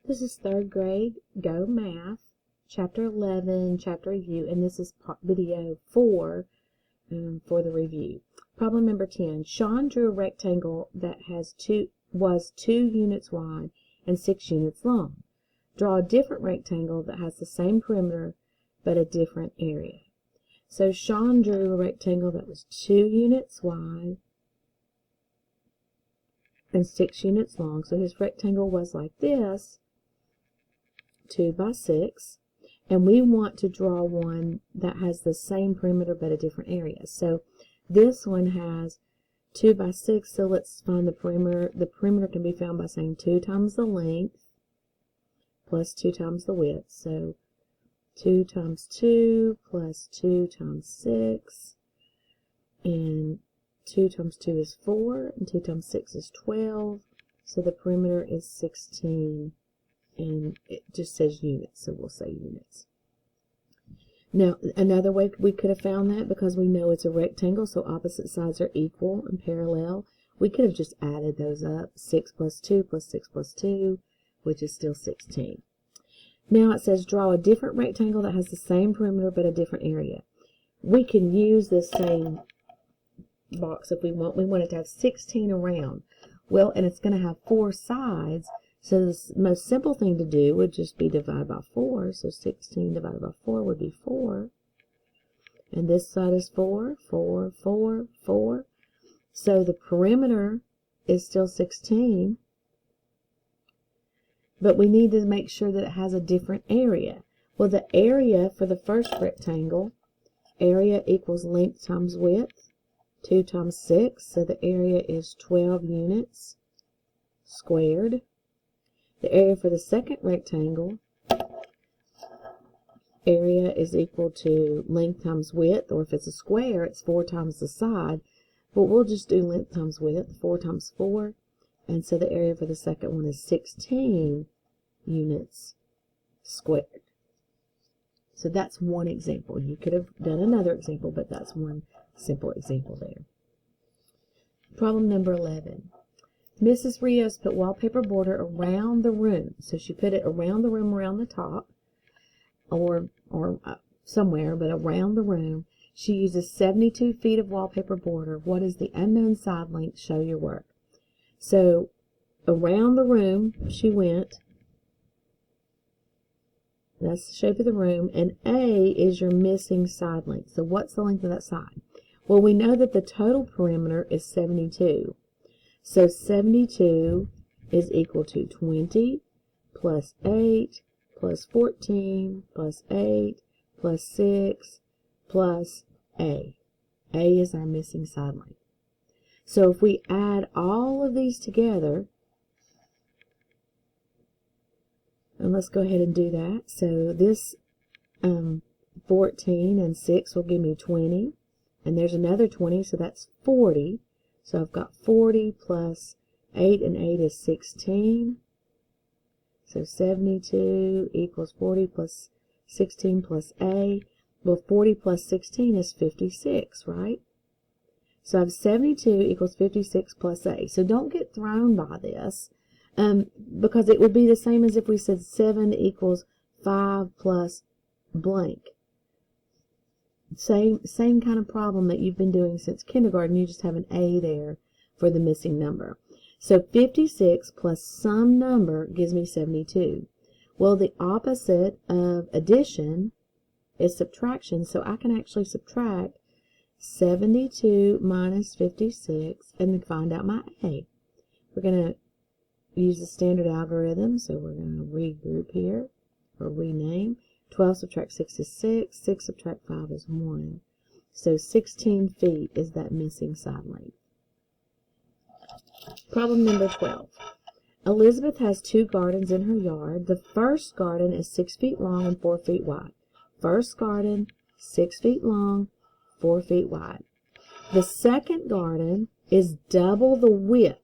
This is 3rd grade GoMath, Chapter 11, Chapter Review, and this is video 4 for the review. Problem number 10. Sean drew a rectangle that was 2 units wide and 6 units long. Draw a different rectangle that has the same perimeter but a different area. So Sean drew a rectangle that was 2 units wide and 6 units long. So his rectangle was like this, 2 by 6. And we want to draw one that has the same perimeter but a different area. So this one has 2 by 6, so let's find the perimeter. The perimeter can be found by saying 2 times the length plus 2 times the width. So 2 times 2 plus 2 times 6, and 2 times 2 is 4, and 2 times 6 is 12, so the perimeter is 16, and it just says units, so we'll say units. Now, another way we could have found that, because we know it's a rectangle, so opposite sides are equal and parallel, we could have just added those up, 6 plus 2 plus 6 plus 2, which is still 16. Now it says draw a different rectangle that has the same perimeter but a different area. We can use this same box if we want. We want it to have 16 around. Well, and it's going to have 4 sides, so the most simple thing to do would just be divide by 4. So 16 divided by 4 would be 4. And this side is 4, 4, 4, 4. So the perimeter is still 16. But we need to make sure that it has a different area. Well, the area for the first rectangle, area equals length times width, 2 times 6, so the area is 12 units squared. The area for the second rectangle, area is equal to length times width, or if it's a square, it's 4 times the side. But we'll just do length times width, 4 times 4. And so the area for the second one is 16 units squared. So that's one example. You could have done another example, but that's one simple example there. Problem number 11. Mrs. Rios put wallpaper border around the room. So she put it around the room, around the top, or somewhere, but around the room. She uses 72 feet of wallpaper border. What is the unknown side length? Show your work. So around the room she went. That's the shape of the room. And A is your missing side length. So what's the length of that side? Well, we know that the total perimeter is 72. So 72 is equal to 20 plus 8 plus 14 plus 8 plus 6 plus A. A is our missing side length. So if we add all of these together, and let's go ahead and do that. So this 14 and 6 will give me 20. And there's another 20, so that's 40. So I've got 40 plus 8, and 8 is 16. So 72 equals 40 plus 16 plus A. Well, 40 plus 16 is 56, right? So I have 72 equals 56 plus A. So don't get thrown by this, because it would be the same as if we said 7 equals 5 plus blank. Same kind of problem that you've been doing since kindergarten. You just have an A there for the missing number. So 56 plus some number gives me 72. Well, the opposite of addition is subtraction, so I can actually subtract 72 minus 56 and then find out my A. We're going to use the standard algorithm, so we're going to regroup here, or rename. 12 subtract 6 is 6, 6 subtract 5 is 1. So 16 feet is that missing side length. Problem number 12. Elizabeth has 2 gardens in her yard. The first garden is 6 feet long and 4 feet wide. First garden, 6 feet long, 4 feet wide. The second garden is double the width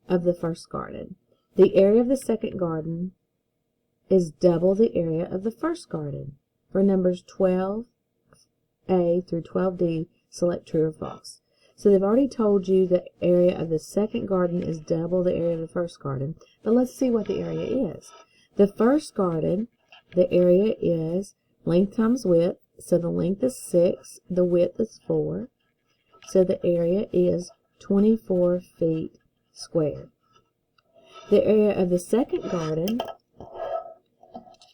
of the first garden. The area of the second garden is double the area of the first garden. For numbers 12A through 12D, select true or false. So they've already told you the area of the second garden is double the area of the first garden. But let's see what the area is. The first garden, the area is length times width. So the length is 6, the width is 4. So the area is 24 feet squared. The area of the second garden,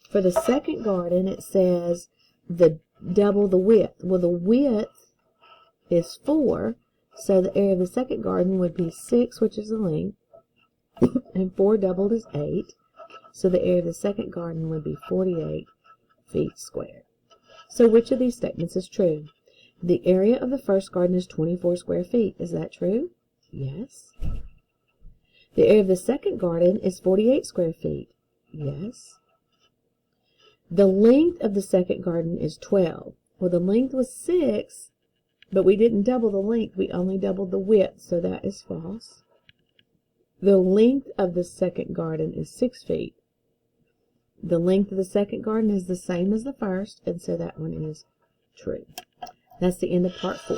for the second garden, it says double the width. Well, the width is 4, so the area of the second garden would be 6, which is the length, and 4 doubled is 8, so the area of the second garden would be 48 feet squared. So which of these statements is true? The area of the first garden is 24 square feet. Is that true? Yes. The area of the second garden is 48 square feet. Yes. The length of the second garden is 12. Well, the length was 6, but we didn't double the length. We only doubled the width, so that is false. The length of the second garden is 6 feet. The length of the second garden is the same as the first, and so that one is true. That's the end of part 4.